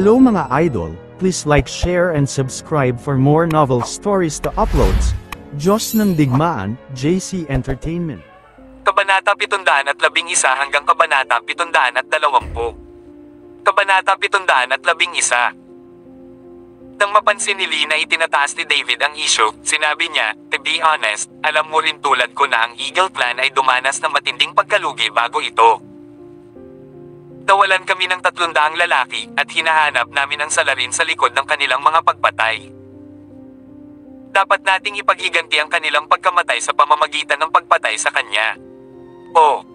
Hello mga idol, please like, share and subscribe for more novel stories to uploads. Diyos ng Digmaan, JC Entertainment. Kabanata 711 hanggang Kabanata 720. Kabanata 711. Nang mapansin ni Lee na itinataas ni David ang issue, sinabi niya, "To be honest, alam mo rin tulad ko na ang Eagle Clan ay dumanas ng matinding pagkalugi bago ito. Nawalan kami ng 300 lalaki at hinahanap namin ang salarin sa likod ng kanilang mga pagpatay. Dapat nating ipaghiganti ang kanilang pagkamatay sa pamamagitan ng pagpatay sa kanya." Oh,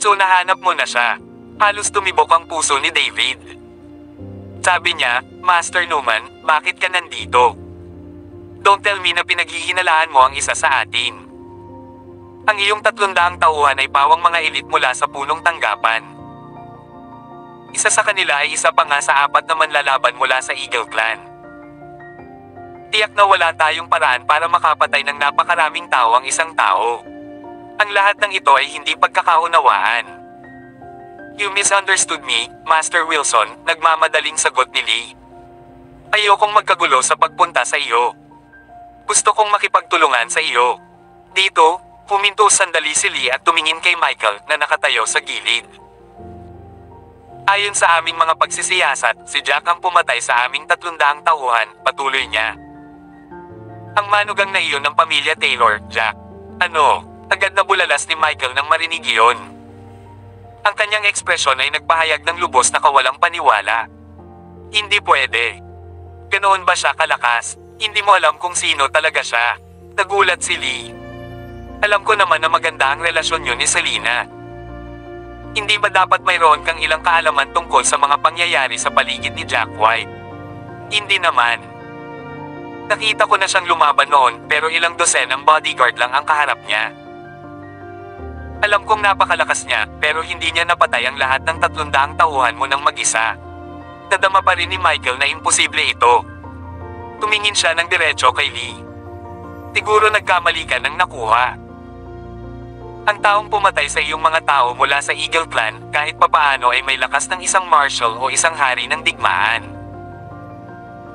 so nahanap mo na siya. Halos tumibok ang puso ni David. Sabi niya, "Master Newman, bakit ka nandito? Don't tell me na pinaghihinalaan mo ang isa sa atin. Ang iyong 300 tauhan ay pawang mga elit mula sa punong tanggapan. Isa sa kanila ay isa pa nga sa 4 na manlalaban mula sa Eagle Clan. Tiyak na wala tayong paraan para makapatay ng napakaraming tao ang isang tao. Ang lahat ng ito ay hindi pagkakaunawaan." "You misunderstood me, Master Wilson," nagmamadaling sagot ni Lee. "Ayokong magkagulo sa pagpunta sa iyo. Gusto kong makipagtulungan sa iyo." Dito, huminto sandali si Lee at tumingin kay Michael na nakatayo sa gilid. "Ayon sa aming mga pagsisiyasat, si Jack ang pumatay sa aming 300 tauhan," patuloy niya. "Ang manugang na iyon ng pamilya Taylor, Jack." "Ano?" Agad na bulalas ni Michael nang marinig iyon. Ang kanyang ekspresyon ay nagpahayag ng lubos na kawalang paniwala. "Hindi pwede. Ganoon ba siya kalakas? Hindi mo alam kung sino talaga siya?" Nagulat si Lee. "Alam ko naman na maganda ang relasyon niyo ni Selena. Hindi ba dapat mayroon kang ilang kaalaman tungkol sa mga pangyayari sa paligid ni Jack White?" "Hindi naman. Nakita ko na siyang lumaban noon pero ilang dosenang bodyguard lang ang kaharap niya. Alam kong napakalakas niya pero hindi niya napatay ang lahat ng 300 tauhan mo ng mag-isa." Nadama pa rin ni Michael na imposible ito. Tumingin siya ng diretso kay Lee. "Siguro nagkamali ka ng nakuha. Ang taong pumatay sa iyong mga tao mula sa Eagle Clan kahit papaano ay may lakas ng isang marshal o isang hari ng digmaan.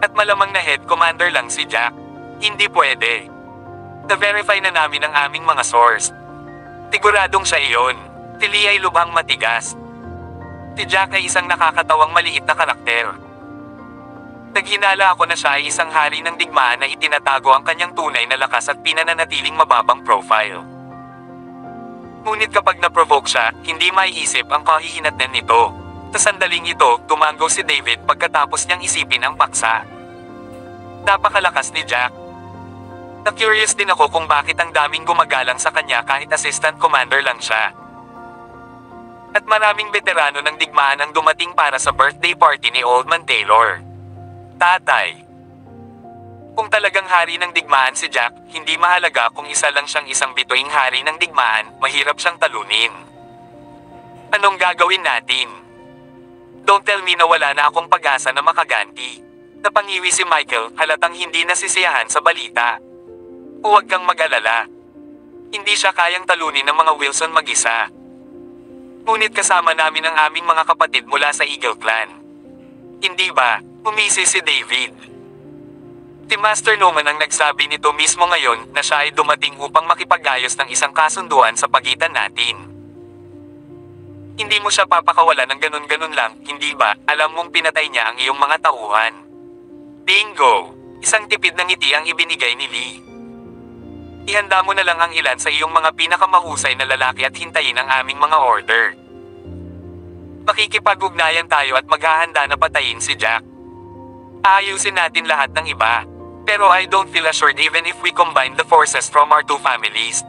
At malamang na head commander lang si Jack. Hindi pwede. Na-verify na namin ang aming mga source. Siguradong siya iyon." Si Lee ay lubhang matigas. Si Jack ay isang nakakatawang maliit na karakter. Naghinala ako na siya ay isang hari ng digmaan na itinatago ang kanyang tunay na lakas at pinananatiling mababang profile. Ngunit kapag na-provoke siya, hindi maiisip ang kahihinatnan nito. Sa sandaling ito, tumango si David pagkatapos niyang isipin ang paksa. Napakalakas ni Jack. Na-curious din ako kung bakit ang daming gumagalang sa kanya kahit assistant commander lang siya. At maraming veterano ng digmaan ang dumating para sa birthday party ni Old Man Taylor. Tatay. Kung talagang hari ng digmaan si Jack, hindi mahalaga kung isa lang siyang isang bituing hari ng digmaan, mahirap siyang talunin. Anong gagawin natin? Don't tell me na wala na akong pag-asa na makaganti. Napangiwi si Michael, halatang hindi nasisiyahan sa balita. "Huwag kang mag-alala. Hindi siya kayang talunin ng mga Wilson mag-isa. Ngunit kasama namin ang aming mga kapatid mula sa Eagle Clan. Hindi ba?" Umisi si David. Si Master Newman ang nagsabi nito mismo ngayon na siya ay dumating upang makipag-ayos ng isang kasunduan sa pagitan natin. Hindi mo siya papakawalan ng ganun-ganun lang, hindi ba? Alam mong pinatay niya ang iyong mga tauhan. Bingo! Isang tipid ng ngiti ang ibinigay ni Lee. "Ihanda mo na lang ang ilan sa iyong mga pinakamahusay na lalaki at hintayin ang aming mga order. Makikipag-ugnayan tayo at maghahanda na patayin si Jack. Aayusin natin lahat ng iba. Pero I don't feel assured even if we combine the forces from our 2 families.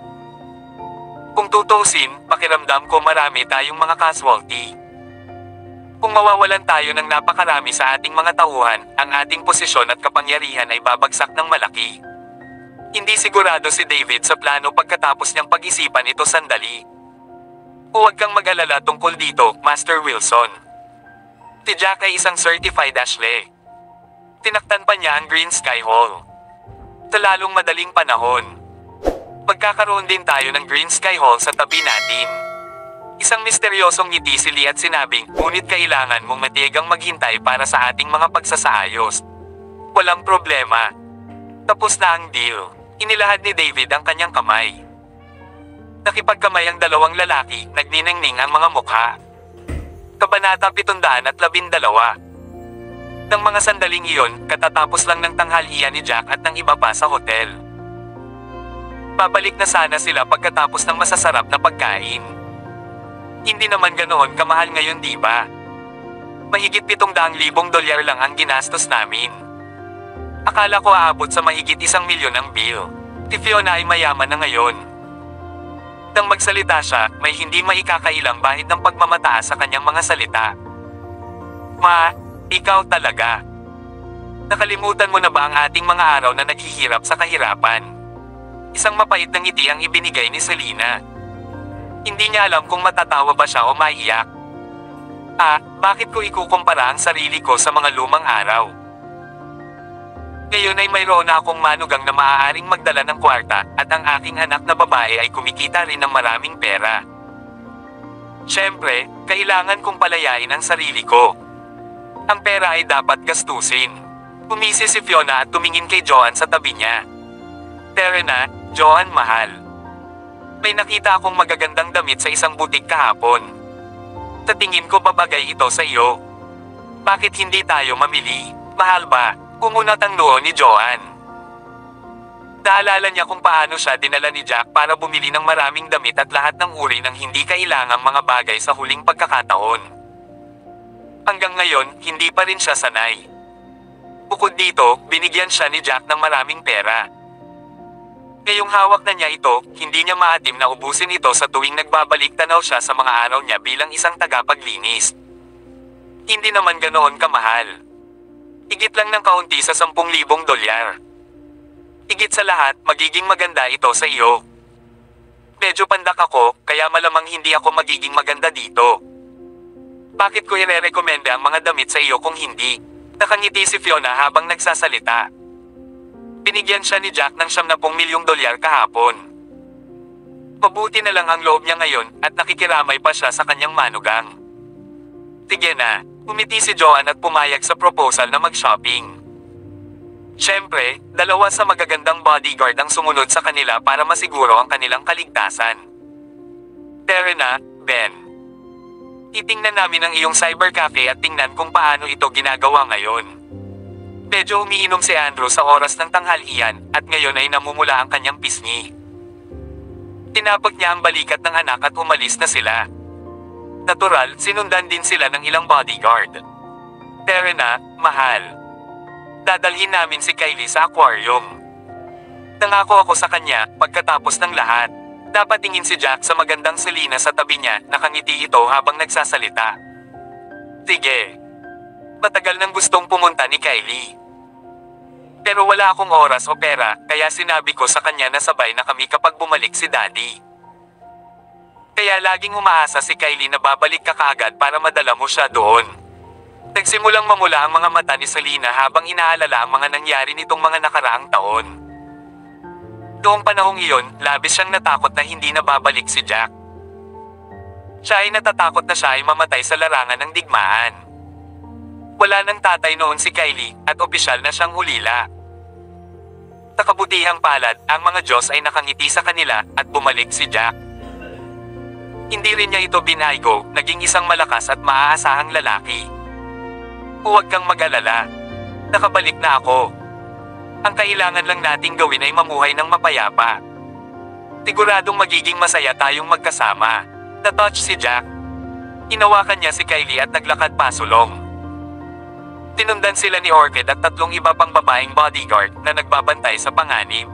Kung tutuusin, pakiramdam ko marami tayong mga casualty. Kung mawawalan tayo ng napakarami sa ating mga tauhan, ang ating posisyon at kapangyarihan ay babagsak ng malaki." Hindi sigurado si David sa plano pagkatapos niyang pag-isipan ito sandali. "Huwag kang mag-alala tungkol dito, Master Wilson. Si Jack ay isang certified Ashley." Tinaktan pa niya ang Green Sky Hall. "Sa lalong madaling panahon, magkakaroon din tayo ng Green Sky Hall sa tabi natin. Isang misteryosong ngiti si Lee at sinabing, ngunit kailangan mong matiyagang maghintay para sa ating mga pagsasaayos. Walang problema. Tapos na ang deal. Inilahad ni David ang kanyang kamay. Nakipagkamay ang dalawang lalaki, nagniningning ang mga mukha. Kabanata 712. Nang mga sandaling iyon, katatapos lang ng tanghalian ni Jack at ng iba pa sa hotel. Babalik na sana sila pagkatapos ng masasarap na pagkain. Hindi naman ganoon kamahal ngayon, di ba? Mahigit 700,000 dolyar lang ang ginastos namin. Akala ko aabot sa mahigit 1 milyon ang bill. Si Fiona ay mayaman na ngayon. Nang magsalita siya, may hindi maikakailang bahid ng pagmamataas sa kanyang mga salita. Ma, ikaw talaga. Nakalimutan mo na ba ang ating mga araw na naghihirap sa kahirapan? Isang mapait na ngiti ang ibinigay ni Selena. Hindi niya alam kung matatawa ba siya o maiyak. Bakit ko ikukumpara ang sarili ko sa mga lumang araw? Ngayon ay mayroon na akong manugang na maaaring magdala ng kwarta at ang aking anak na babae ay kumikita rin ng maraming pera. Siyempre, kailangan kong palayain ang sarili ko. Ang pera ay dapat gastusin. Umisi si Fiona at tumingin kay Joanne sa tabi niya. Terena, Joanne mahal. May nakita akong magagandang damit sa isang butik kahapon. Sa tingin ko babagay ito sa iyo. Bakit hindi tayo mamili? Mahal ba? Kumunat ang noo ni Joanne. Naalala niya kung paano siya dinala ni Jack para bumili ng maraming damit at lahat ng uri ng hindi kailangang mga bagay sa huling pagkakataon. Hanggang ngayon, hindi pa rin siya sanay. Bukod dito, binigyan siya ni Jack ng maraming pera. Ngayong hawak na niya ito, hindi niya maatim na ubusin ito sa tuwing nagbabalik tanaw siya sa mga araw niya bilang isang tagapaglinis. Hindi naman ganoon kamahal. Higit lang ng kaunti sa 10,000 dolyar. Higit sa lahat, magiging maganda ito sa iyo. Medyo pandak ako, kaya malamang hindi ako magiging maganda dito. Bakit ko ire-rekomenda ang mga damit sa iyo kung hindi? Nakangiti si Fiona habang nagsasalita. Binigyan siya ni Jack ng 70 milyong dolyar kahapon. Mabuti na lang ang loob niya ngayon at nakikiramay pa siya sa kanyang manugang. Sige na, umiti si Joanne at pumayag sa proposal na mag-shopping. Siyempre, 2 sa magagandang bodyguard ang sumunod sa kanila para masiguro ang kanilang kaligtasan. Terena, Ben. Titingnan namin ang iyong cybercafe at tingnan kung paano ito ginagawa ngayon. Medyo umiinom si Andrew sa oras ng tanghalian at ngayon ay namumula ang kanyang pisngi. Tinapag niya ang balikat ng anak at umalis na sila. Natural, sinundan din sila ng ilang bodyguard. Terena, mahal. Dadalhin namin si Kylie sa aquarium. Nangako ako sa kanya pagkatapos ng lahat. Dapat tingin si Jack sa magandang Selena sa tabi niya, nakangiti ito habang nagsasalita. Sige. Matagal nang gustong pumunta ni Kylie. Pero wala akong oras o pera, kaya sinabi ko sa kanya na sabay na kami kapag bumalik si Daddy. Kaya laging umaasa si Kylie na babalik ka kaagad para madala mo siya doon. Nagsimulang mamula ang mga mata ni Selena habang inaalala ang mga nangyari nitong mga nakaraang taon. Noong panahong iyon, labis siyang natakot na hindi na babalik si Jack. Siya ay natatakot na siya ay mamatay sa larangan ng digmaan. Wala ng tatay noon si Kylie at opisyal na siyang ulila. Sa kabutihang palad, ang mga Diyos ay nakangiti sa kanila at bumalik si Jack. Hindi rin niya ito binaygo, naging isang malakas at maaasahang lalaki. Huwag kang mag-alala. Nakabalik na ako. Ang kailangan lang nating gawin ay mamuhay ng mapayapa. Siguradong magiging masaya tayong magkasama. Na-touch si Jack. Inawakan niya si Kylie at naglakad pasulong. Tinundan sila ni Orchid at 3 iba pang babaeng bodyguard na nagbabantay sa panganib.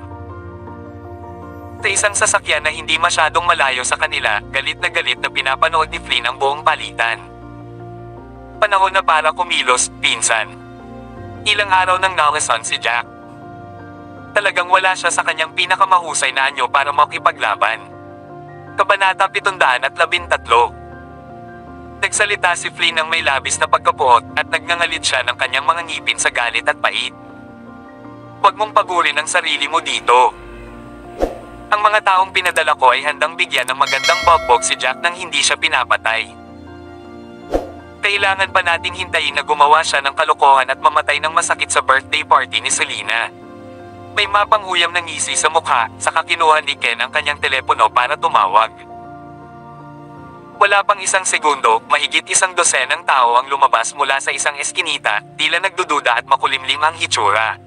Sa isang sasakyan na hindi masyadong malayo sa kanila, galit na pinapanood ni Flynn ang buong palitan. Panahon na para kumilos, pinsan. Ilang araw nang nalason si Jack. Talagang wala siya sa kanyang pinakamahusay na anyo para makipaglaban. Kabanata 713. Nagsalita si Flynn ng may labis na pagkapuot at nagngangalit siya ng kanyang mga ngipin sa galit at pait. Huwag mong pagurin ang sarili mo dito. Ang mga taong pinadala ko ay handang bigyan ng magandang bogbog si Jack nang hindi siya pinapatay. Kailangan pa nating hintayin na gumawa siya ng kalokohan at mamatay ng masakit sa birthday party ni Selena. May mapang-uyam ng ngisi sa mukha, saka kinuha ni Ken ang kanyang telepono para tumawag. Wala pang isang segundo, mahigit 12 tao ang lumabas mula sa isang eskinita, tila nagdududa at makulimlim ang hitsura.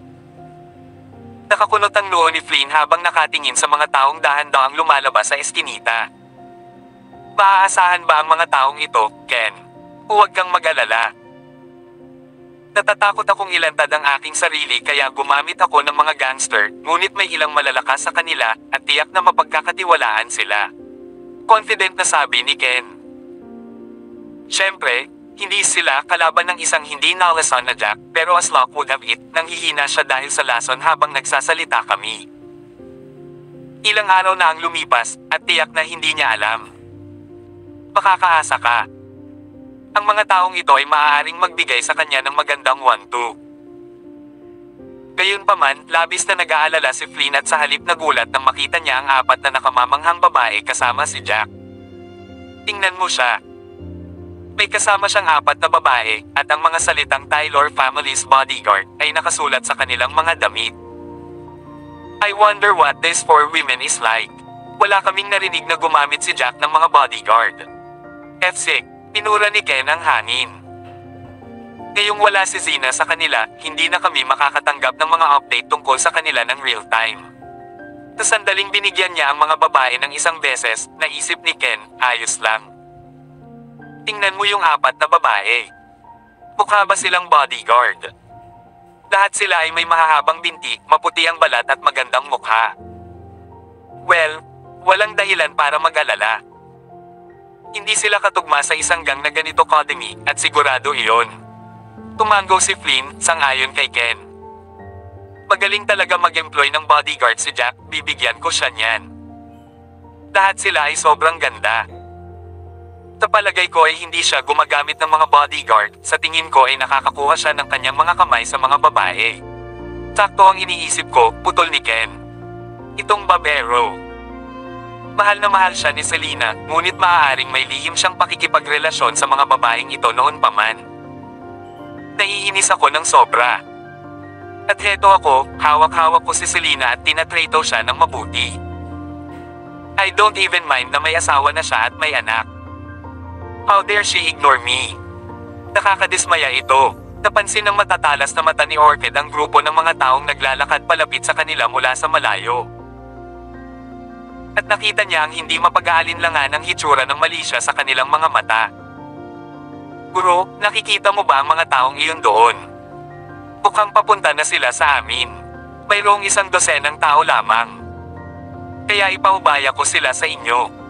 Nakakunot ang noo ni Flynn habang nakatingin sa mga taong dahan-dahang lumalabas sa eskinita. Maaasahan ba ang mga taong ito, Ken? Huwag kang mag-alala. Natatakot akong ilantad ang aking sarili kaya gumamit ako ng mga gangster, ngunit may ilang malalakas sa kanila at tiyak na mapagkakatiwalaan sila. Confident na sabi ni Ken. Siyempre, hindi sila kalaban ng isang hindi nalason na Jack, pero as luck would have it, nanghihina siya dahil sa lason habang nagsasalita kami. Ilang araw na ang lumipas, at tiyak na hindi niya alam. Makakaasa ka. Ang mga taong ito ay maaaring magbigay sa kanya ng magandang 1-2. Gayunpaman, labis na nag-aalala si Flynn at sa halip nagulat nang makita niya ang 4 na nakamamanghang babae kasama si Jack. Tingnan mo siya. May kasama siyang 4 na babae, at ang mga salitang Taylor family's bodyguard ay nakasulat sa kanilang mga damit. I wonder what this for women is like. Wala kaming narinig na gumamit si Jack ng mga bodyguard. F-sick, pinura ni Ken ang hangin. Ngayong wala si Zina sa kanila, hindi na kami makakatanggap ng mga update tungkol sa kanila ng real time. Sa sandaling binigyan niya ang mga babae ng isang beses, naisip ni Ken, ayos lang. Tingnan mo yung 4 na babae. Mukha ba silang bodyguard? Lahat sila ay may mahahabang binti, maputi ang balat at magandang mukha. Well, walang dahilan para mag-alala. Hindi sila katugma sa isang gang na ganito kadami, at sigurado iyon. Tumango si Flynn, sang-ayon kay Ken. Magaling talaga mag-employ ng bodyguard si Jack, bibigyan ko siya niyan. Lahat sila ay sobrang ganda. Sa palagay ko ay hindi siya gumagamit ng mga bodyguard, sa tingin ko ay nakakakuha siya ng kanyang mga kamay sa mga babae. Sakto ang iniisip ko, putol ni Ken. Itong babero. Mahal na mahal siya ni Selena, ngunit maaaring may lihim siyang pakikipagrelasyon sa mga babaeng ito noon pa man. Naiinis ako ng sobra. At heto ako, hawak-hawak ko si Selena at tinatrato siya ng mabuti. I don't even mind na may asawa na siya at may anak. How dare she ignore me? Nakakadismaya ito. Napansin ng matatalas na mata ni Orchid ang grupo ng mga taong naglalakad palapit sa kanila mula sa malayo. At nakita niya ang hindi mapag-aalinlangan ng hitsura ng mali siya sa kanilang mga mata. Guro, nakikita mo ba ang mga taong iyon doon? Mukhang papunta na sila sa amin. Mayroong 12 tao lamang. Kaya ipaubaya ko sila sa inyo.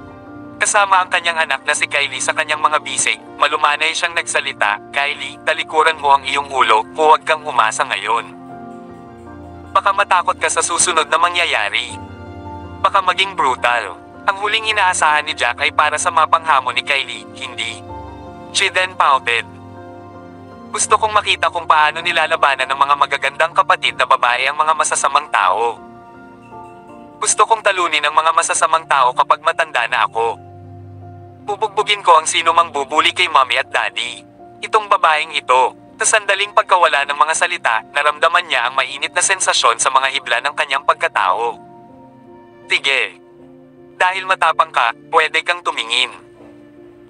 Kasama ang kanyang anak na si Kylie sa kanyang mga bisig, malumanay siyang nagsalita, Kylie, talikuran mo ang iyong ulo, huwag kang umasa ngayon. Baka matakot ka sa susunod na mangyayari. Baka maging brutal. Ang huling inaasahan ni Jack ay para sa mapanghamon ni Kylie, hindi. She then pouted. Gusto kong makita kung paano nilalabanan ng mga magagandang kapatid na babae ang mga masasamang tao. Gusto kong talunin ang mga masasamang tao kapag matanda na ako. Bubugbugin ko ang sino mang bubuli kay mommy at daddy. Itong babaeng ito, sa sandaling pagkawala ng mga salita, naramdaman niya ang mainit na sensasyon sa mga hibla ng kanyang pagkatao. Sige. Dahil matapang ka, pwede kang tumingin.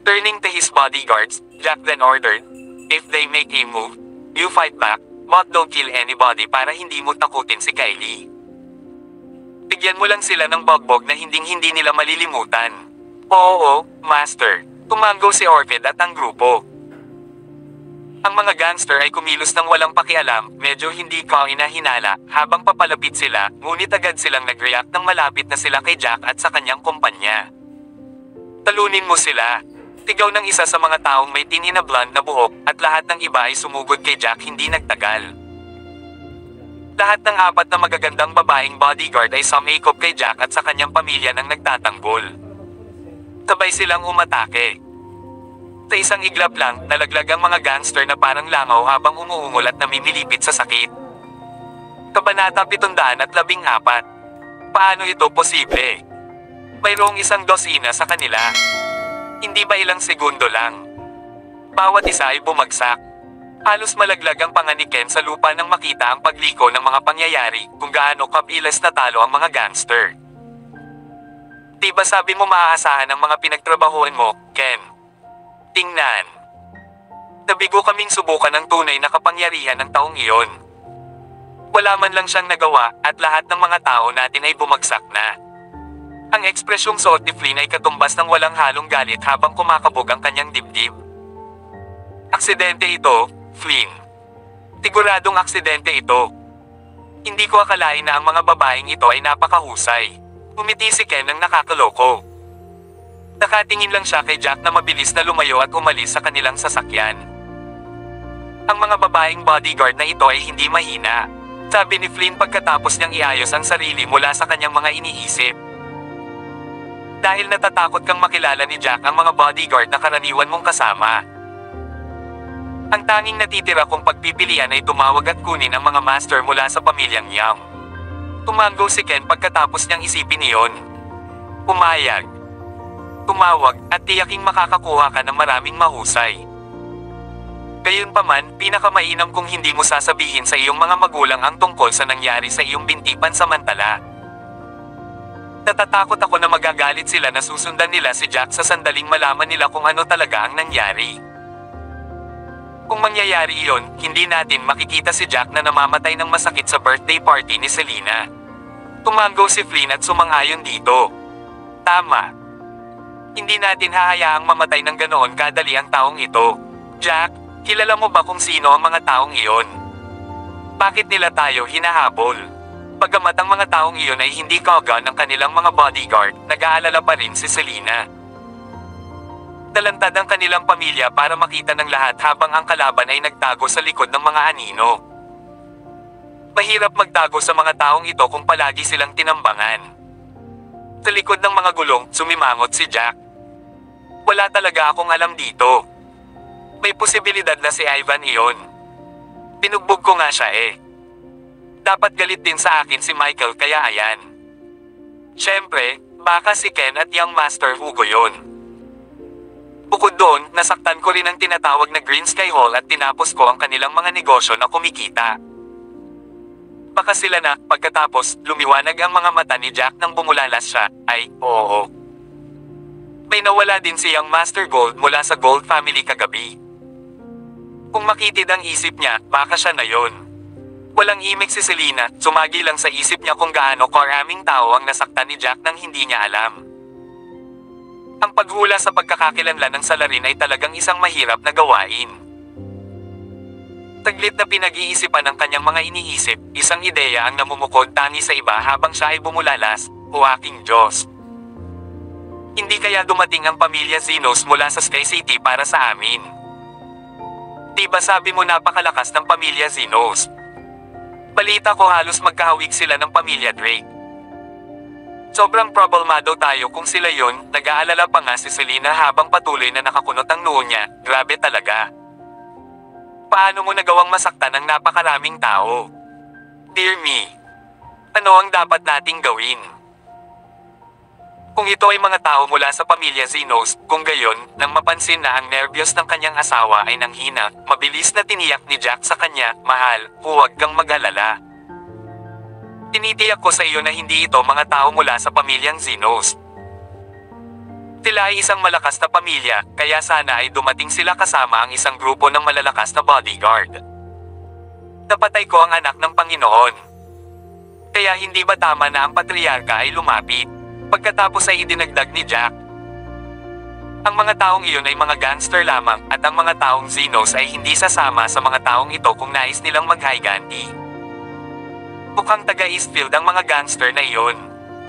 Turning to his bodyguards, Jack then ordered, if they make a move, you fight back, but don't kill anybody para hindi mo takutin si Kylie. Bigyan mo lang sila ng bogbog na hinding-hindi nila malilimutan. Oo, Master. Tumango si Orchid at ang grupo. Ang mga gangster ay kumilos ng walang pakialam, medyo hindi kainahinala, habang papalapit sila, ngunit agad silang nag-react nang malapit na sila kay Jack at sa kanyang kumpanya. Talunin mo sila. Tigaw ng isa sa mga taong may tini na blonde na buhok, at lahat ng iba ay sumugod kay Jack hindi nagtagal. Lahat ng 4 na magagandang babaeng bodyguard ay sumikop kay Jack at sa kanyang pamilya nang nagtatanggol. Sabay silang umatake. Sa isang iglap lang, nalaglag ang mga gangster na parang langaw habang umuungol at namimilipit sa sakit. Kabanata 714. Paano ito posible? Mayroong 1 dosina sa kanila. Hindi ba ilang segundo lang? Bawat isa ay bumagsak. Halos malaglag ang panga ni Ken sa lupa nang makita ang pagliko ng mga pangyayari kung gaano kabilis natalo ang mga gangster. Di ba sabi mo maaasahan ang mga pinagtrabahuan mo, Ken? Tingnan. Nabigo kaming subukan ng tunay na kapangyarihan ng taong iyon. Wala man lang siyang nagawa at lahat ng mga tao natin ay bumagsak na. Ang ekspresyong suot ni Flynn ay katumbas ng walang halong galit habang kumakabog ang kanyang dibdib. Aksidente ito, Flynn. Siguradong aksidente ito. Hindi ko akalain na ang mga babaeng ito ay napakahusay. Umiti si Ken ng nakakaloko. Nakatingin lang siya kay Jack na mabilis na lumayo at umalis sa kanilang sasakyan. Ang mga babaeng bodyguard na ito ay hindi mahina, sabi ni Flynn pagkatapos niyang iayos ang sarili mula sa kanyang mga iniisip. Dahil natatakot kang makilala ni Jack ang mga bodyguard na karaniwan mong kasama. Ang tanging natitira kong pagpipilian ay tumawag at kunin ang mga master mula sa pamilyang Young. Tumango si Ken pagkatapos niyang isipin iyon. Pumayag. Tumawag at tiyaking makakakuha ka ng maraming mahusay. Gayunpaman, pinakamainam kung hindi mo sasabihin sa iyong mga magulang ang tungkol sa nangyari sa iyong binti pansamantala. Natatakot ako na magagalit sila na susundan nila si Jack sa sandaling malaman nila kung ano talaga ang nangyari. Kung mangyayari iyon, hindi natin makikita si Jack na namamatay ng masakit sa birthday party ni Selena. Tumango si Flynn at sumang-ayon dito. Tama. Hindi natin hahayaang mamatay ng ganoon kadali ang taong ito. Jack, kilala mo ba kung sino ang mga taong iyon? Bakit nila tayo hinahabol? Bagamat ang mga taong iyon ay hindi kaugal ng kanilang mga bodyguard, nag-aalala pa rin si Selena. Nalantad ang kanilang pamilya para makita ng lahat habang ang kalaban ay nagtago sa likod ng mga anino. Mahirap magtago sa mga taong ito kung palagi silang tinambangan. Sa likod ng mga gulong, sumimangot si Jack. Wala talaga akong alam dito. May posibilidad na si Ivan iyon. Pinugbog ko nga siya eh. Dapat galit din sa akin si Michael kaya ayan. Siyempre, baka si Ken at Young Master Hugo yon. Bukod doon, nasaktan ko rin ang tinatawag na Green Sky Hall at tinapos ko ang kanilang mga negosyo na kumikita. Baka sila na, pagkatapos, lumiwanag ang mga mata ni Jack nang bumulalas siya, ay, oo. May nawala din si Young Master Gold mula sa Gold family kagabi. Kung makitid ang isip niya, baka siya na yon. Walang imik si Selena, sumagi lang sa isip niya kung gaano karaming tao ang nasaktan ni Jack nang hindi niya alam. Ang paghula sa pagkakakilanlan ng salarin ay talagang isang mahirap na gawain. Taglit na pinag-iisipan ng kanyang mga iniisip, isang ideya ang namumukod tangi sa iba habang siya ay bumulalas, o aking Diyos. Hindi kaya dumating ang pamilya Zenos mula sa Sky City para sa amin? Diba sabi mo napakalakas ng pamilya Zenos? Balita ko halos magkahawig sila ng pamilya Drake. Sobrang problemado tayo kung sila yon, nag-aalala pa nga si Selena habang patuloy na nakakunot ang noo niya, grabe talaga. Paano mo nagawang masaktan ang napakaraming tao? Dear me, ano ang dapat nating gawin? Kung ito ay mga tao mula sa pamilya Zenos, kung gayon, nang mapansin na ang nervyos ng kanyang asawa ay nanghina, mabilis na tiniyak ni Jack sa kanya, mahal, huwag kang mag-alala. Tinitiyak ko sa iyo na hindi ito mga tao mula sa pamilyang Zenos. Sila ay isang malakas na pamilya, kaya sana ay dumating sila kasama ang isang grupo ng malalakas na bodyguard. Napatay ko ang anak ng Panginoon. Kaya hindi ba tama na ang patriarka ay lumapit? Pagkatapos ay idinagdag ni Jack. Ang mga taong iyon ay mga gangster lamang at ang mga taong Zenos ay hindi sasama sa mga taong ito kung nais nilang mag-higanti. Mukhang taga-Eastfield ang mga gangster na iyon.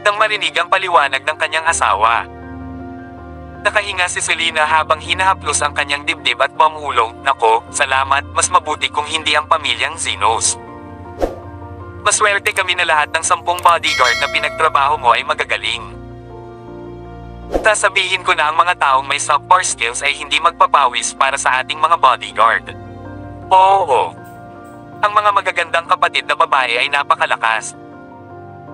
Nang marinig ang paliwanag ng kanyang asawa. Nakahinga si Selena habang hinahaplos ang kanyang dibdib at pamulong, nako, salamat, mas mabuti kung hindi ang pamilyang Zenos. Maswerte kami na lahat ng 10 bodyguard na pinagtrabaho mo ay magagaling. Sasabihin ko na ang mga taong may subpar skills ay hindi magpapawis para sa ating mga bodyguard. Oo. Ang mga magagandang kapatid na babae ay napakalakas.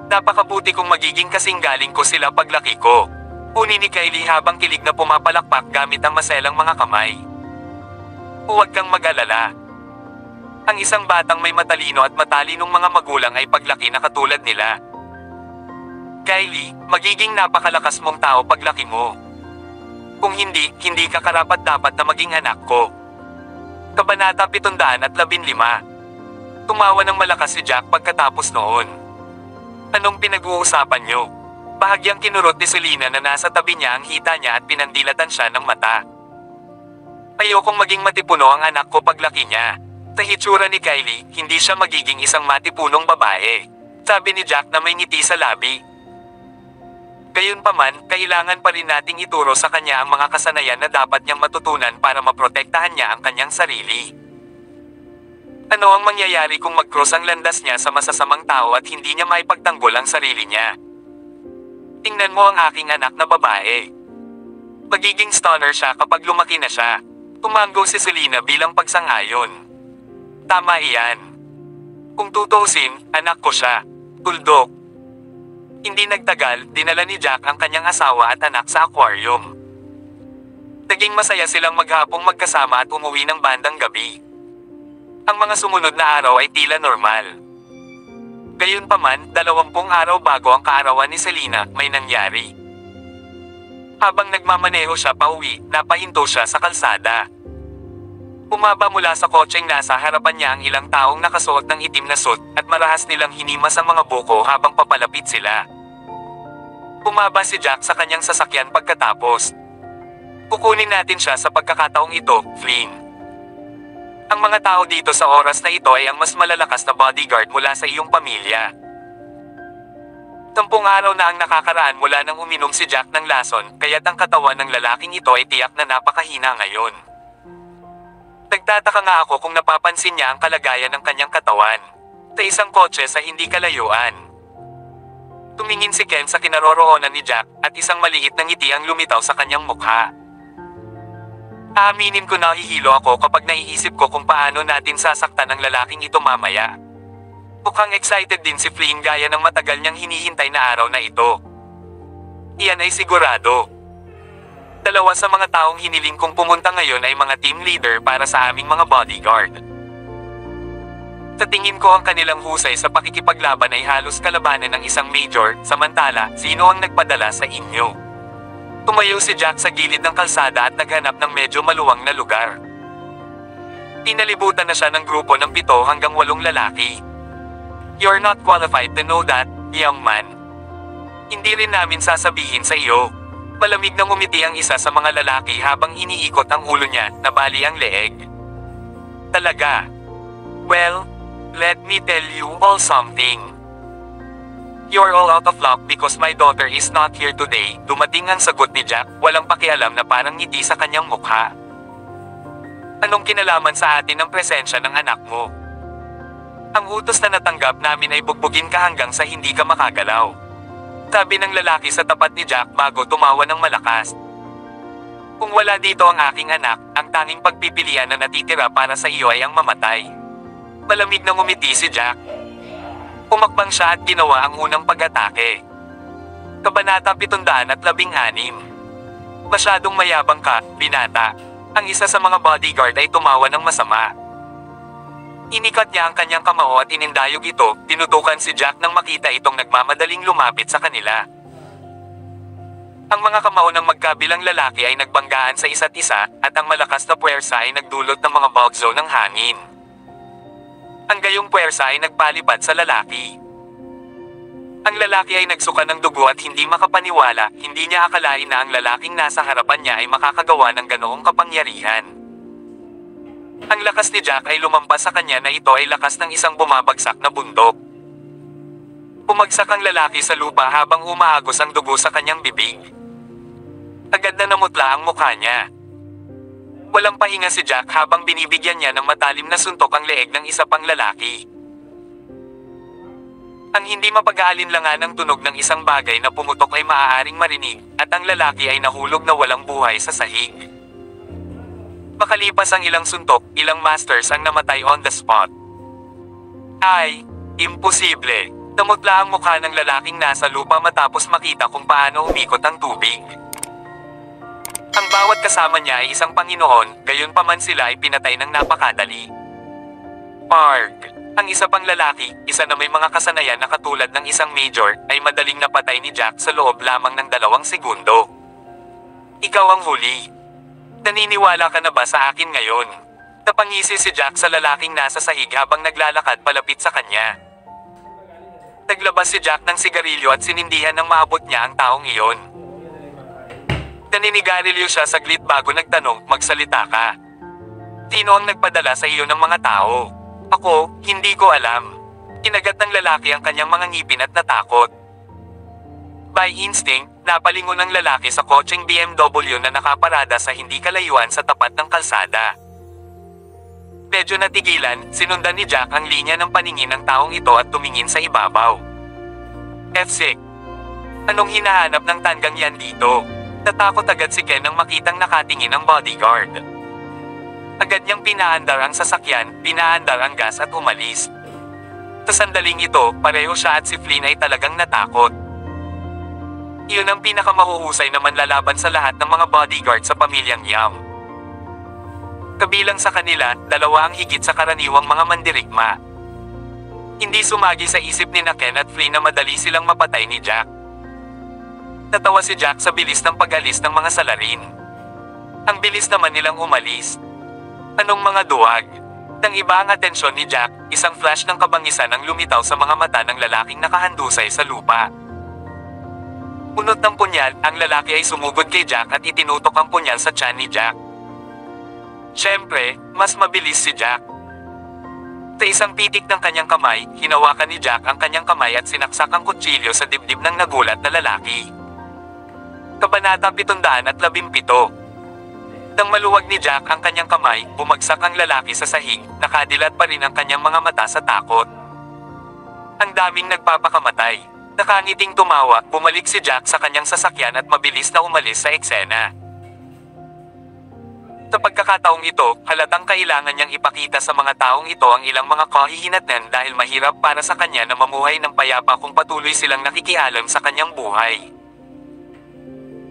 Napakabuti kung magiging kasing galing ko sila paglaki ko. Huni ni Kylie habang kilig na pumapalakpak gamit ang maselang mga kamay. Huwag kang mag-alala. Ang isang batang may matalino at matalinong mga magulang ay paglaki na katulad nila. Kylie, magiging napakalakas mong tao paglaki mo. Kung hindi ka karapat-dapat na maging anak ko. Kabanata 715. Tumawa ng malakas si Jack pagkatapos noon. Anong pinag-uusapan niyo? Bahagyang kinurot ni Selena na nasa tabi niya ang hita niya at pinandilatan siya ng mata. Ayokong maging matipuno ang anak ko paglaki niya. Sa hitsura ni Kylie, hindi siya magiging isang matipunong babae. Sabi ni Jack na may ngiti sa labi. Gayunpaman, kailangan pa rin nating ituro sa kanya ang mga kasanayan na dapat niyang matutunan para maprotektahan niya ang kanyang sarili. Ano ang mangyayari kung mag-cross ang landas niya sa masasamang tao at hindi niya maipagtanggol ang sarili niya? Tingnan mo ang aking anak na babae. Magiging stunner siya kapag lumaki na siya. Tumango si Selena bilang pagsang-ayon. Tama iyan. Kung tutuusin, anak ko siya. Tuldok. Hindi nagtagal, dinala ni Jack ang kanyang asawa at anak sa aquarium. Naging masaya silang maghapong magkasama at umuwi ng bandang gabi. Ang mga sumunod na araw ay tila normal. Gayunpaman, 20 araw bago ang kaarawan ni Selena, may nangyari. Habang nagmamaneho siya pauwi, napahinto siya sa kalsada. Bumaba mula sa kotseng nasa harapan niya ang ilang taong nakasuot ng itim na suit at marahas nilang hinimas ang mga buko habang papalapit sila. Bumaba si Jack sa kanyang sasakyan pagkatapos. Kukunin natin siya sa pagkakataong ito, Flynn. Ang mga tao dito sa oras na ito ay ang mas malalakas na bodyguard mula sa iyong pamilya. 10 araw na ang nakakaraan mula nang uminom si Jack ng lason, kaya't ang katawan ng lalaking ito ay tiyak na napakahina ngayon. Nagtataka nga ako kung napapansin niya ang kalagayan ng kanyang katawan. Sa isang kotse sa hindi kalayuan. Tumingin si Ken sa kinaroroonan ni Jack at isang maliit na ngiti ang lumitaw sa kanyang mukha. Aaminin ko na hihilo ako kapag naiisip ko kung paano natin sasaktan ang lalaking ito mamaya. Mukhang excited din si Flynn gaya ng matagal niyang hinihintay na araw na ito. Iyan ay sigurado. 2 sa mga taong hiniling kong pumunta ngayon ay mga team leader para sa aming mga bodyguard. Sa tingin ko ang kanilang husay sa pakikipaglaban ay halos kalabanan ng isang major, samantala, sino ang nagpadala sa inyo? Tumayo si Jack sa gilid ng kalsada at naghanap ng medyo maluwang na lugar. Pinalibutan na siya ng grupo ng 7 hanggang 8 lalaki. You're not qualified to know that, young man. Hindi rin namin sasabihin sa iyo. Malamig nang umiti ang isa sa mga lalaki habang iniikot ang ulo niya, nabali ang leeg. Talaga? Well, let me tell you all something. You're all out of luck because my daughter is not here today, dumating ang sagot ni Jack, walang pakialam na parang ngiti sa kanyang mukha. Anong kinalaman sa atin ang presensya ng anak mo? Ang utos na natanggap namin ay bugbugin ka hanggang sa hindi ka makagalaw. Sabi ng lalaki sa tapat ni Jack bago tumawa ng malakas. Kung wala dito ang aking anak, ang tanging pagpipilian na natitira para sa iyo ay ang mamatay. Malamig na ngumiti si Jack. Pumakbang siya at ginawa ang unang pag-atake. Kabanata 716. Masyadong mayabang ka, binata. Ang isa sa mga bodyguard ay tumawa ng masama. Inikat niya ang kanyang kamao at inindayog ito, tinutukan si Jack nang makita itong nagmamadaling lumapit sa kanila. Ang mga kamao ng magkabilang lalaki ay nagbanggaan sa isa't isa, at ang malakas na puwersa ay nagdulot ng mga bagzo ng hangin. Ang gayong puwersa ay nagpalipad sa lalaki. Ang lalaki ay nagsuka ng dugo at hindi makapaniwala, hindi niya akalain na ang lalaking nasa harapan niya ay makakagawa ng ganoong kapangyarihan. Ang lakas ni Jack ay lumampas sa kanya na ito ay lakas ng isang bumabagsak na bundok. Bumagsak ang lalaki sa lupa habang umaagos ang dugo sa kanyang bibig. Agad na namutla ang mukha niya. Walang pahinga si Jack habang binibigyan niya ng matalim na suntok ang leeg ng isa pang lalaki. Ang hindi mapag-aalinlangan ng tunog ng isang bagay na pumutok ay maaaring marinig, at ang lalaki ay nahulog na walang buhay sa sahig. Makalipas ang ilang suntok, ilang masters ang namatay on the spot. Ay, imposible. Namutla ang mukha ng lalaking nasa lupa matapos makita kung paano umikot ang tubig. Ang bawat kasama niya ay isang Panginoon, gayunpaman sila ay pinatay ng napakadali. Park. Ang isa pang lalaki, isa na may mga kasanayan na katulad ng isang major, ay madaling napatay ni Jack sa loob lamang ng 2 segundo. Ikaw ang huli. Naniniwala ka na ba sa akin ngayon? Napangisi si Jack sa lalaking nasa sahig habang naglalakad palapit sa kanya. Naglabas si Jack ng sigarilyo at sinindihan ng maabot niya ang taong iyon. Naninigarilyo siya saglit bago nagtanong, magsalita ka. Sino ang nagpadala sa iyo ng mga tao? Ako, hindi ko alam. Kinagat ng lalaki ang kanyang mga ngipin at natakot. By instinct, napalingon ang lalaki sa kotseng BMW na nakaparada sa hindi kalayuan sa tapat ng kalsada. Medyo natigilan, sinundan ni Jack ang linya ng paningin ng taong ito at tumingin sa ibabaw. F6. Anong hinahanap ng tanggang yan dito? Natakot agad si Ken nang makitang nakatingin ang bodyguard. Agad niyang pinaandar ang sasakyan, pinaandar ang gas at umalis. Sa sandaling ito, pareho siya at si Flynn ay talagang natakot. Iyon ang pinakamahuhusay na manlalaban sa lahat ng mga bodyguard sa pamilyang Yam. Kabilang sa kanila, 2 ang higit sa karaniwang mga mandirigma. Hindi sumagi sa isip ni Ken at Flynn na madali silang mapatay ni Jack. Natawa si Jack sa bilis ng pag-alis ng mga salarin. Ang bilis naman nilang umalis. Anong mga duwag? Nang iba ang atensyon ni Jack, isang flash ng kabangisan ang lumitaw sa mga mata ng lalaking nakahandusay sa lupa. Unot ng punyal, ang lalaki ay sumugod kay Jack at itinutok ang punyal sa tiyan ni Jack. Siyempre, mas mabilis si Jack. Sa isang pitik ng kanyang kamay, hinawakan ni Jack ang kanyang kamay at sinaksak ang kutsilyo sa dibdib ng nagulat na lalaki. Kabanata 717. Nang maluwag ni Jack ang kanyang kamay, bumagsak ang lalaki sa sahig, nakadilat pa rin ang kanyang mga mata sa takot. Ang daming nagpapakamatay. Nakangiting tumawa, bumalik si Jack sa kanyang sasakyan at mabilis na umalis sa eksena. Sa pagkakataong ito, halatang kailangan niyang ipakita sa mga taong ito ang ilang mga kahihinatnan dahil mahirap para sa kanya na mamuhay ng payapa kung patuloy silang nakikialam sa kanyang buhay.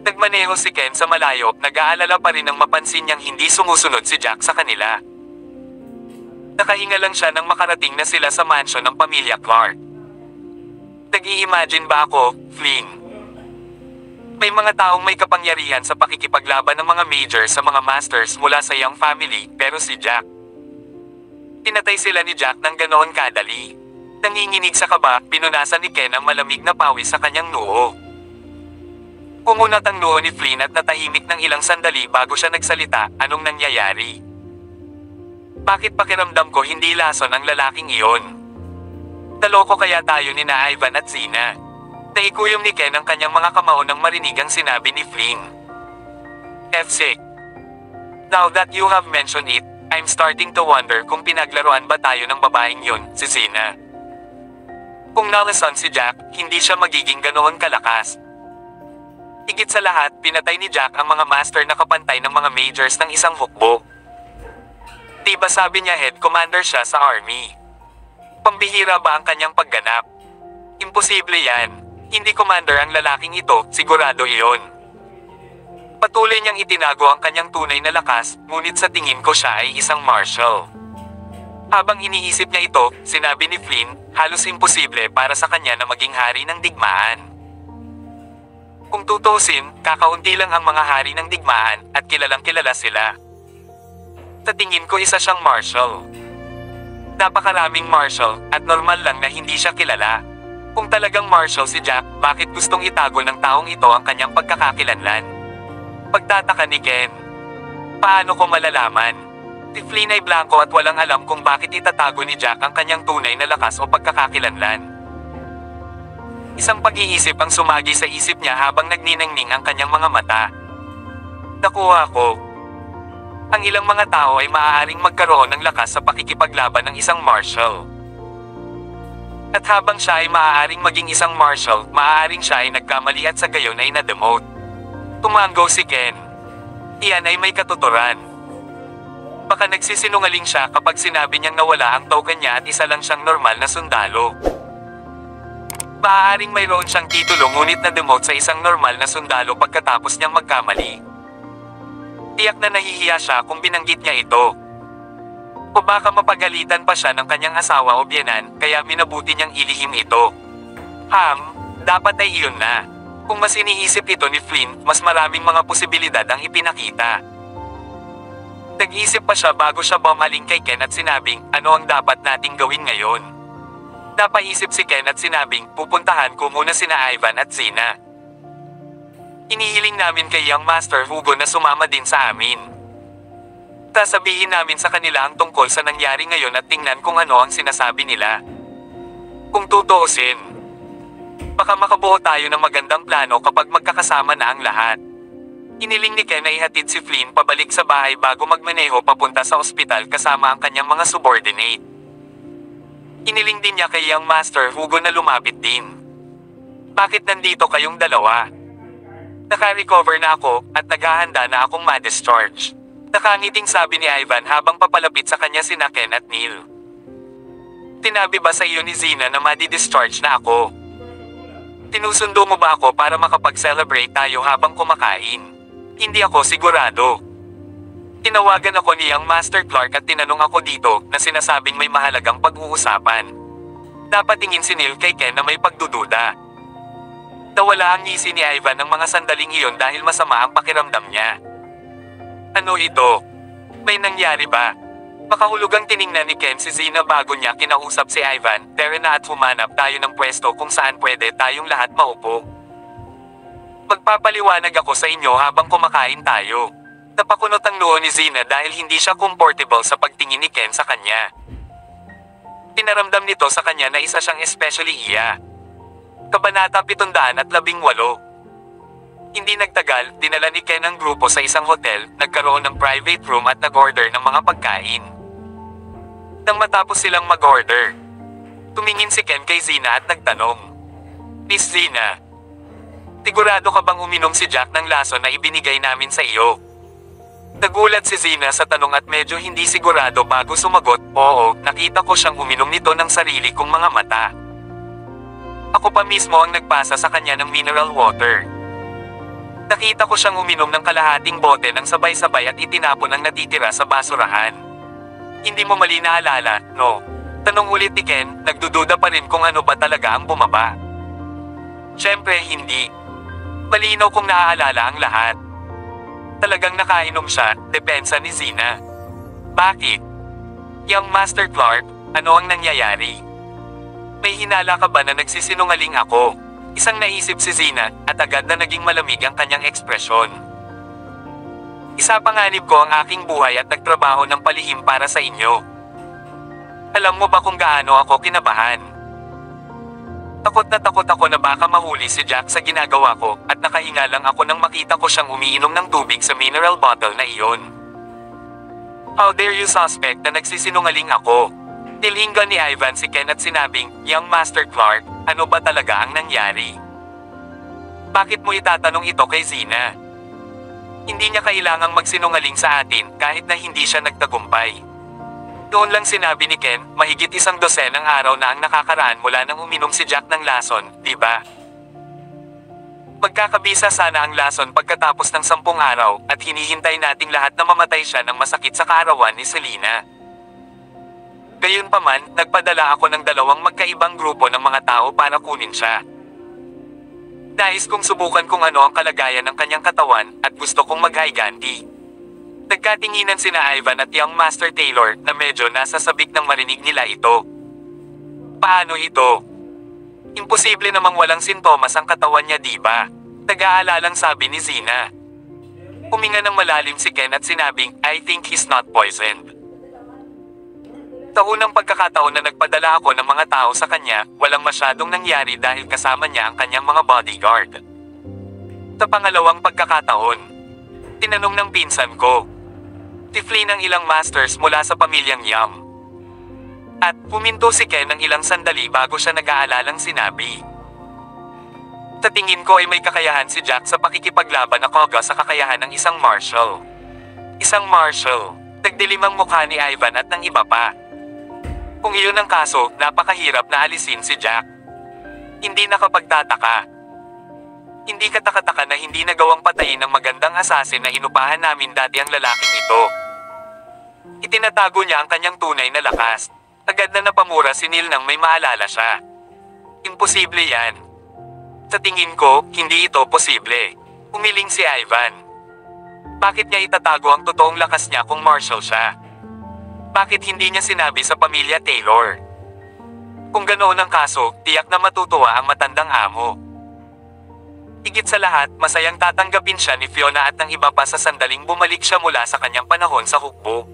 Nagmaneho si Ken sa malayo, nag-aalala pa rin nang mapansin niyang hindi sumusunod si Jack sa kanila. Nakahinga lang siya nang makarating na sila sa mansion ng pamilya Clark. Nag-i-imagine ba ako, Flynn? May mga taong may kapangyarihan sa pakikipaglaban ng mga major sa mga masters mula sa Young family, pero si Jack. Pinatay sila ni Jack ng ganoon kadali. Nanginginig sa kaba, pinunasan ni Ken ang malamig na pawis sa kanyang noo. Kumunat ang noo ni Flynn at natahimik ng ilang sandali bago siya nagsalita, anong nangyayari? Bakit pakiramdam ko hindi lason ang lalaking iyon? Naloko kaya tayo ni na Ivan at Zina? Naikuyom ni Ken ang kanyang mga kamao nang marinig ang sinabi ni Flynn. F6. Now that you have mentioned it, I'm starting to wonder kung pinaglaruan ba tayo ng babaeng yun, si Zina. Kung nalason si Jack, hindi siya magiging ganoon kalakas. Higit sa lahat, pinatay ni Jack ang mga master na kapantay ng mga majors ng isang hukbo. Diba sabi niya head commander siya sa army? Pambihira ba ang kanyang pagganap? Imposible yan. Hindi commander ang lalaking ito, sigurado iyon. Patuloy niyang itinago ang kanyang tunay na lakas, ngunit sa tingin ko siya ay isang marshal. Habang iniisip niya ito, sinabi ni Flynn, halos imposible para sa kanya na maging hari ng digmaan. Kung tutusin, kakaunti lang ang mga hari ng digmaan at kilalang kilala sila. Sa tingin ko isa siyang marshal. Napakaraming marshal at normal lang na hindi siya kilala. Kung talagang marshal si Jack, bakit gustong itago ng taong ito ang kanyang pagkakakilanlan? Pagtataka ni Ken. Paano ko malalaman? Si Flynn ay blanco at walang alam kung bakit itatago ni Jack ang kanyang tunay na lakas o pagkakakilanlan. Isang pag-iisip ang sumagi sa isip niya habang nagniningning ang kanyang mga mata. Nakuha ko. Ang ilang mga tao ay maaaring magkaroon ng lakas sa pakikipaglaban ng isang marshal. At habang siya ay maaaring maging isang marshal, maaaring siya ay nagkamali at sa gayon ay na-demote. Tumango si Ken. Iyan ay may katuturan. Baka nagsisinungaling siya kapag sinabi niyang nawala ang token niya at isa lang siyang normal na sundalo. Maaaring mayroon siyang titulo ngunit na-demote sa isang normal na sundalo pagkatapos niyang magkamali. Tiyak na nahihiya siya kung binanggit niya ito. O baka mapagalitan pa siya ng kanyang asawa o biyenan, kaya minabuti niyang ilihim ito. Dapat ay iyon na. Kung mas iniisip ito ni Flynn, mas maraming mga posibilidad ang ipinakita. Nag-isip pa siya bago siya bumaling kay Ken at sinabing, ano ang dapat nating gawin ngayon? Napaisip si Ken at sinabing, pupuntahan ko muna sina Ivan at Zina. Inihiling namin kay Young Master Hugo na sumama din sa amin. Sasabihin namin sa kanila ang tungkol sa nangyari ngayon at tingnan kung ano ang sinasabi nila. Kung tutuusin, baka makabuo tayo ng magandang plano kapag magkakasama na ang lahat. Iniling ni Ken na ihatid si Flynn pabalik sa bahay bago magmaneho papunta sa ospital kasama ang kanyang mga subordinate. Iniling din niya kay Young Master Hugo na lumapit din. Bakit nandito kayong dalawa? Naka-recover na ako at naghahanda na akong ma-discharge. Nakangiting sabi ni Ivan habang papalapit sa kanya sina Ken at Neil. Tinabi ba sa iyo ni Zina na madi-discharge na ako? Tinusundo mo ba ako para makapag-celebrate tayo habang kumakain? Hindi ako sigurado. Tinawagan ako ni Young Master Clark at tinanong ako dito na sinasabing may mahalagang pag-uusapan. Napatingin si Neil kay Ken na may pagdududa. Nawala ang ngisi ni Ivan ng mga sandaling iyon dahil masama ang pakiramdam niya. Ano ito? May nangyari ba? Makahulugang tiningnan ni Ken si Zina bago niya kinausap si Ivan, tara na at humanap tayo ng pwesto kung saan pwede tayong lahat maupo. Magpapaliwanag ako sa inyo habang kumakain tayo. Napakunot ang noo ni Zina dahil hindi siya comfortable sa pagtingin ni Ken sa kanya. Pinaramdam nito sa kanya na isa siyang especially iya. Kabanata 718. Hindi nagtagal, dinala ni Ken ang grupo sa isang hotel, nagkaroon ng private room at nag-order ng mga pagkain. Nang matapos silang mag-order, tumingin si Ken kay Zina at nagtanong, Miss Zina, sigurado ka bang uminom si Jack ng lason na ibinigay namin sa iyo? Nagulat si Zina sa tanong at medyo hindi sigurado bago sumagot, oo, nakita ko siyang uminom nito ng sarili kong mga mata. Ako pa mismo ang nagpasa sa kanya ng mineral water. Nakita ko siyang uminom ng kalahating bote ng sabay-sabay at itinapon ang natitira sa basurahan. Hindi mo mali naalala, no? Tanong ulit ni Ken, nagdududa pa rin kung ano ba talaga ang bumaba. Siyempre hindi. Malinaw kong naaalala ang lahat. Talagang nakainom siya, depensa ni Zina. Bakit? Young Master Clark, ano ang nangyayari? May hinala ka ba na nagsisinungaling ako? Isang naisip si Zina, at agad na naging malamig ang kanyang ekspresyon. Isapanganib ko ang aking buhay at nagtrabaho ng palihim para sa inyo. Alam mo ba kung gaano ako kinabahan? Takot ako na baka mahuli si Jack sa ginagawa ko at nakahinga lang ako nang makita ko siyang umiinom ng tubig sa mineral bottle na iyon. How dare you suspect na nagsisinungaling ako? Nilinggan ni Ivan si Ken at sinabing, Young Master Clark, ano ba talaga ang nangyari? Bakit mo itatanong ito kay Zina? Hindi niya kailangang magsinungaling sa atin kahit na hindi siya nagtagumpay. Doon lang sinabi ni Ken, mahigit 100 araw na ang nakakaraan mula nang uminom si Jack ng lason, di ba? Magkakabisa sana ang lason pagkatapos ng 10 araw at hinihintay nating lahat na mamatay siya ng masakit sa kaarawan ni Selena. Gayunpaman, nagpadala ako ng 2 magkaibang grupo ng mga tao para kunin siya. Nais kong subukan kung ano ang kalagayan ng kanyang katawan at gusto kong mag-high-ganti. Nagkatinginan sina Ivan at Young Master Taylor na medyo nasa sabik ng marinig nila ito. Paano ito? Imposible namang walang sintomas ang katawan niya, di ba? Nag-aalalang sabi ni Zina. Huminga ng malalim si Ken at sinabing, I think he's not poisoned. Sa unang pagkakataon na nagpadala ako ng mga tao sa kanya, walang masyadong nangyari dahil kasama niya ang kanyang mga bodyguard. Sa pangalawang pagkakataon, tinanong ng pinsan ko, tifli ng ilang masters mula sa pamilyang Yam. At puminto si Ken ng ilang sandali bago siya nag-aalalang sinabi. Sa tingin ko ay may kakayahan si Jack sa pakikipaglaban na koga sa kakayahan ng isang marshal. Isang marshal, nagdilim ang mukha ni Ivan at ng iba pa. Kung iyon ang kaso, napakahirap na alisin si Jack. Hindi nakapagtataka. Hindi katakataka na hindi nagawang patayin ng magandang asasin na inupahan namin dati ang lalaking ito. Itinatago niya ang kanyang tunay na lakas. Agad na napamura si Neil nang may maalala siya. Imposible yan. Sa tingin ko, hindi ito posible. Umiling si Ivan. Bakit niya itatago ang totoong lakas niya kung martial siya? Bakit hindi niya sinabi sa pamilya Taylor? Kung ganoon ang kaso, tiyak na matutuwa ang matandang amo. Higit sa lahat, masayang tatanggapin siya ni Fiona at ng iba pa sa sandaling bumalik siya mula sa kanyang panahon sa hukbo.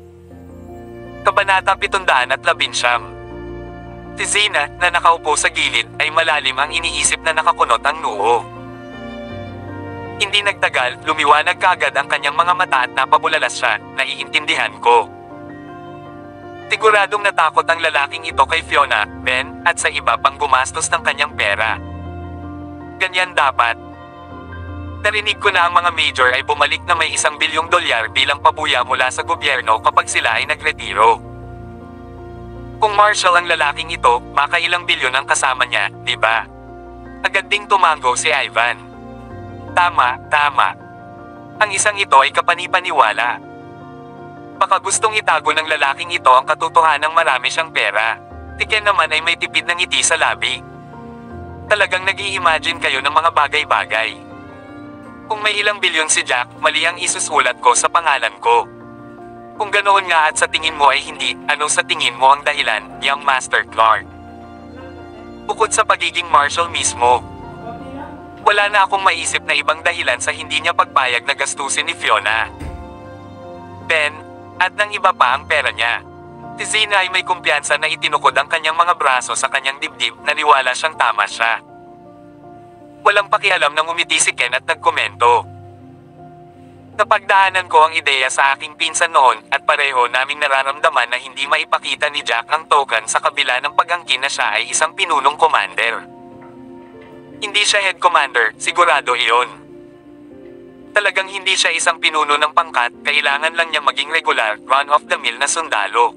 Kabanata 719. Si Zina, na nakaupo sa gilid, ay malalim ang iniisip na nakakunot ang noo. Hindi nagtagal, lumiwanag kaagad ang kanyang mga mata at napabulalas siya, naiintindihan ko. Siguradong natakot ang lalaking ito kay Fiona, Ben, at sa iba pang gumastos ng kanyang pera. Ganyan dapat. Narinig ko na ang mga major ay bumalik na may $1 bilyong bilang pabuya mula sa gobyerno kapag sila ay nagretiro. Kung martial ang lalaking ito, makailang bilyon ang kasama niya, di ba? Agad ding tumango si Ivan. Tama, tama. Ang isang ito ay kapanipaniwala. Baka gustong itago ng lalaking ito ang katotohanang marami siyang pera. Si Ken naman ay may tipid ng ngiti sa labi. Talagang nag-i-imagine kayo ng mga bagay-bagay. Kung may ilang bilyon si Jack, mali ang isusulat ko sa pangalan ko. Kung ganoon nga at sa tingin mo ay hindi, ano sa tingin mo ang dahilan, young Master Clark? Bukod sa pagiging martial mismo, wala na akong maisip na ibang dahilan sa hindi niya pagpayag na gastusin ni Fiona, Ben, at ng iba pa ang pera niya. Si Zina ay may kumpiyansa na itinukod ang kanyang mga braso sa kanyang dibdib, naniwala siyang tama siya. Walang pakialam nang umiti si Ken at nagkomento. Napagdaanan ko ang ideya sa aking pinsan noon at pareho naming nararamdaman na hindi maipakita ni Jack ang token sa kabila ng pag-angkin na siya ay isang pinunong commander. Hindi siya head commander, sigurado iyon. Talagang hindi siya isang pinuno ng pangkat, kailangan lang niya maging regular, run-of-the-mill na sundalo.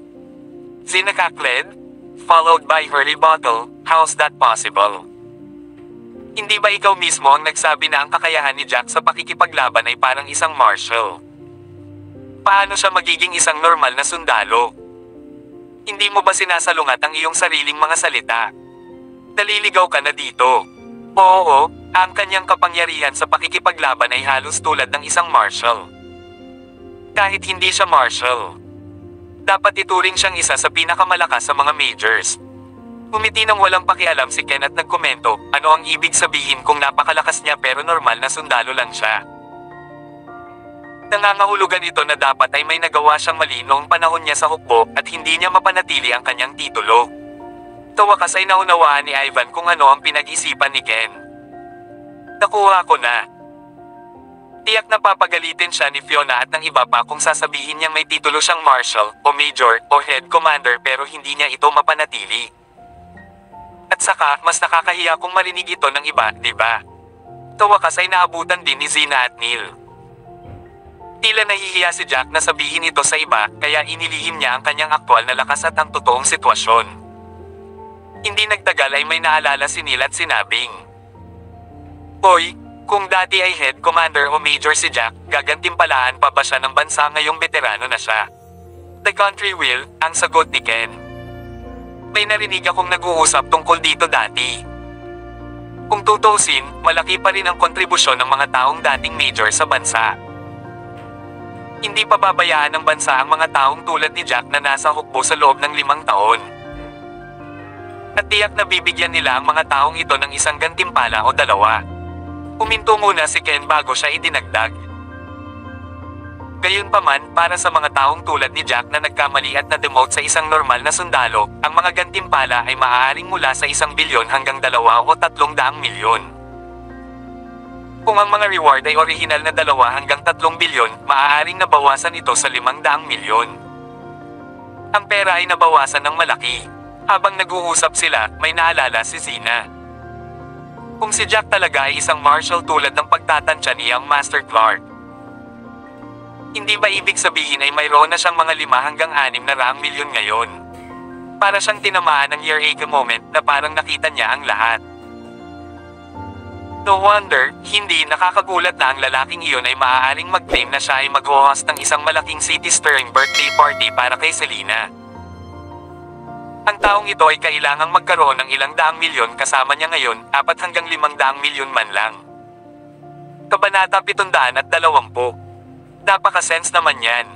Zinakakled? Followed by Hurley Bottle, how's that possible? Hindi ba ikaw mismo ang nagsabi na ang kakayahan ni Jack sa pakikipaglaban ay parang isang martial? Paano siya magiging isang normal na sundalo? Hindi mo ba sinasalungat ang iyong sariling mga salita? Naliligaw ka na dito. Oo, ang kanyang kapangyarihan sa pakikipaglaban ay halos tulad ng isang martial. Kahit hindi siya martial, dapat ituring siyang isa sa pinakamalakas sa mga majors. Umiti nang walang pakialam si Ken at nagkomento, ano ang ibig sabihin kung napakalakas niya pero normal na sundalo lang siya? Nangangahulugan ito na dapat ay may nagawa siyang mali noong panahon niya sa hukbo at hindi niya mapanatili ang kanyang titulo. Sa wakas ay naunawaan ni Ivan kung ano ang pinag-isipan ni Ken. Nakuha ko na. Tiyak na papagalitin siya ni Fiona at ng iba pa kung sasabihin niyang may titulo siyang marshal, o major, o head commander pero hindi niya ito mapanatili. At saka, mas nakakahiya kung marinig ito ng iba, di ba? Sa wakas ay naabutan din ni Zina at Neil. Tila nahihiya si Jack na sabihin ito sa iba, kaya inilihim niya ang kanyang aktwal na lakas at ang totoong sitwasyon. Hindi nagtagal ay may naalala si Neil at sinabing, Boy, kung dati ay head commander o major si Jack, gagantimpalaan pa ba siya ng bansa ngayong veterano na siya? The country will, ang sagot ni Ken. May narinig akong nag-uusap tungkol dito dati. Kung tutuusin, malaki pa rin ang kontribusyon ng mga taong dating major sa bansa. Hindi pa babayaan ng bansa ang mga taong tulad ni Jack na nasa hukbo sa loob ng 5 taon. At tiyak na bibigyan nila ang mga taong ito ng isang gantimpala o 2. Huminto muna si Ken bago siya idinagdag. Gayunpaman, para sa mga taong tulad ni Jack na nagkamali at na-demote sa isang normal na sundalo, ang mga gantimpala ay maaaring mula sa 1 bilyon hanggang 2 o 300 milyon. Kung ang mga reward ay orihinal na 2 hanggang 3 bilyon, maaaring nabawasan ito sa 500 milyon. Ang pera ay nabawasan ng malaki. Habang nag-uusap sila, may naalala si Zina. Kung si Jack talaga ay isang martial tulad ng pagtatansya ni young Master Clark, hindi ba ibig sabihin ay mayroon na siyang mga 5 hanggang 600 milyon ngayon? Para siyang tinamaan ng eureka moment na parang nakita niya ang lahat. No wonder, hindi nakakagulat na ang lalaking iyon ay maaaring mag-claim na siya ay mag-host ng isang malaking city-stirring birthday party para kay Selena. Ang taong ito ay kailangang magkaroon ng ilang daang milyon kasama niya ngayon, 4 hanggang 500 milyon man lang. Kabanata 720. Napaka-sense naman yan.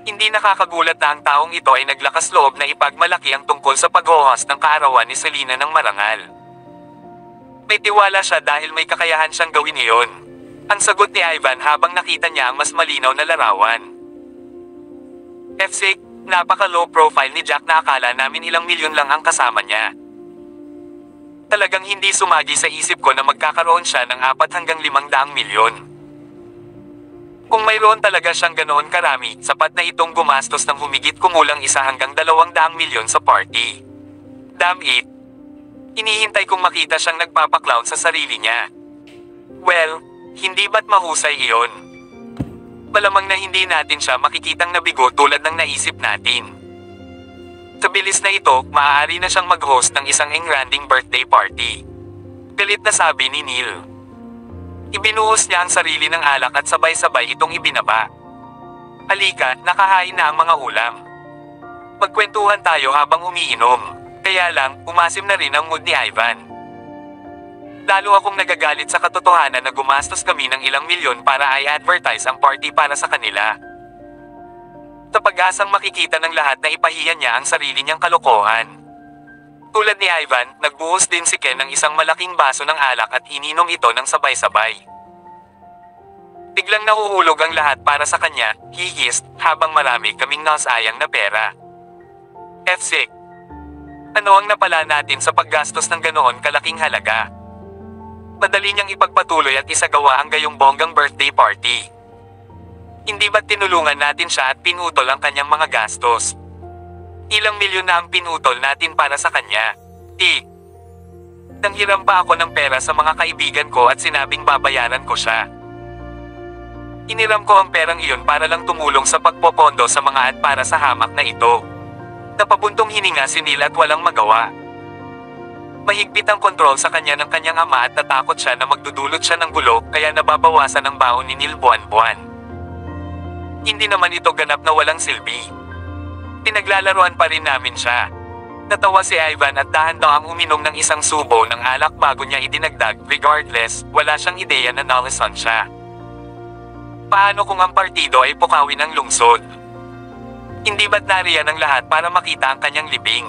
Hindi nakakagulat na ang taong ito ay naglakas loob na ipagmalaki ang tungkol sa pag-host ng kaarawan ni Selena ng marangal. May tiwala siya dahil may kakayahan siyang gawin iyon. Ang sagot ni Ivan habang nakita niya ang mas malinaw na larawan. F6, napaka-low profile ni Jack na akala namin ilang milyon lang ang kasama niya. Talagang hindi sumagi sa isip ko na magkakaroon siya ng 4 hanggang 500 milyon. Kung mayroon talaga siyang ganoon karami, sapat na itong gumastos ng humigit kumulang 1 hanggang 200 milyon sa party. Damn it! Inihintay kong makita siyang nagpapaklawn sa sarili niya. Well, hindi ba't mahusay iyon? Malamang na hindi natin siya makikitang nabigo tulad ng naisip natin. Sa bilis na ito, maaari na siyang mag-host ng isang engranding birthday party. Galit na sabi ni Neil. Ibinuhos niya ang sarili ng alak at sabay-sabay itong ibinaba. Halika, nakahain na ang mga ulam. Magkwentuhan tayo habang umiinom. Kaya lang, umasim na rin ang mood ni Ivan. Lalo akong nagagalit sa katotohanan na gumastos kami ng ilang milyon para i-advertise ang party para sa kanila. Sa pag-asang makikita ng lahat na ipahiya niya ang sarili niyang kalokohan. Tulad ni Ivan, nagbuhos din si Ken ng isang malaking baso ng alak at ininom ito ng sabay-sabay. Biglang nahuhulog ang lahat para sa kanya, hihis, habang marami kaming nasayang na pera. F6. Ano ang napala natin sa paggastos ng ganoon kalaking halaga? Madali niyang ipagpatuloy at isagawa ang gayong bonggang birthday party. Hindi ba't tinulungan natin siya at pinutol ang kanyang mga gastos? Ilang milyon na ang pinutol natin para sa kanya. Nanghiram pa ako ng pera sa mga kaibigan ko at sinabing babayaran ko siya. Iniram ko ang perang iyon para lang tumulong sa pagpopondo sa mga ad para sa hamak na ito. Napabuntong hininga si Neil at walang magawa. Mahigpit ang kontrol sa kanya ng kanyang ama at natakot siya na magdudulot siya ng gulo kaya nababawasan ang baon ni Neil buwan-buwan. Hindi naman ito ganap na walang silbi. Pinaglalaroan pa rin namin siya. Natawa si Ivan at dahan-dahang uminom ng isang subo ng alak bago niya idinagdag. Regardless, wala siyang ideya na nalason siya. Paano kung ang partido ay pukawin ng lungsod? Hindi ba't nariyan ang lahat para makita ang kanyang libing?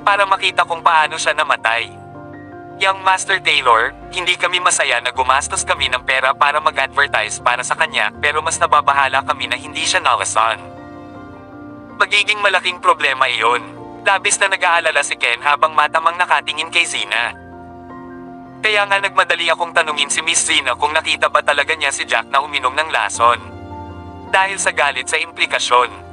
Para makita kung paano siya namatay. Young Master Taylor, hindi kami masaya na gumastos kami ng pera para mag-advertise para sa kanya pero mas nababahala kami na hindi siya nalason. Magiging malaking problema iyon. Labis na nag-aalala si Ken habang matamang nakatingin kay Zina. Kaya nga nagmadali akong tanungin si Miss Zina kung nakita ba talaga niya si Jack na uminom ng lason. Dahil sa galit sa implikasyon.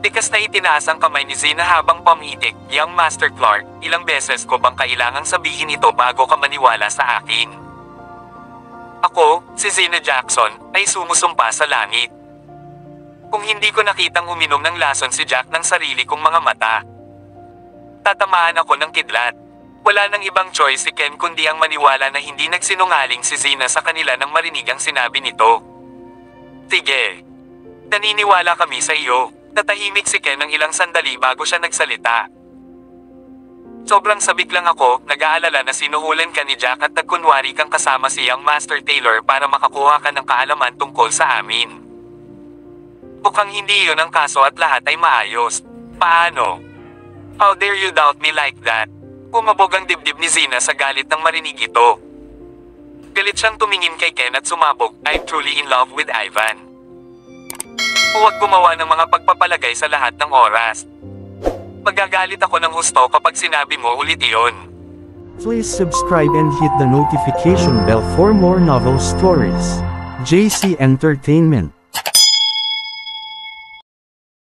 Tikas na itinaas ang kamay ni Zina habang pamitik, Young Master Clark, ilang beses ko bang kailangang sabihin ito bago ka maniwala sa akin? Ako, si Zina Jackson, ay sumusumpa sa langit. Kung hindi ko nakitang uminom ng lason si Jack ng sarili kong mga mata, tatamaan ako ng kidlat. Wala nang ibang choice si Ken kundi ang maniwala na hindi nagsinungaling si Zina sa kanila nang marinig ang sinabi nito. Sige. Naniniwala kami sa iyo. Natahimik si Ken ng ilang sandali bago siya nagsalita. Sobrang sabik lang ako, nag-aalala na sinuhulan ka ni Jack at nagkunwari kang kasama si Young Master Taylor para makakuha ka ng kaalaman tungkol sa amin. Mukhang hindi iyon ang kaso at lahat ay maayos. Paano? How dare you doubt me like that? Kumabog ang dibdib ni Zina sa galit nang marinig ito. Galit siyang tumingin kay Ken at sumabog, I'm truly in love with Ivan. Huwag gumawa ng mga pagpapalagay sa lahat ng oras. Magagalit ako ng husto kapag sinabi mo ulit iyon. Please subscribe and hit the notification bell for more novel stories. JC Entertainment.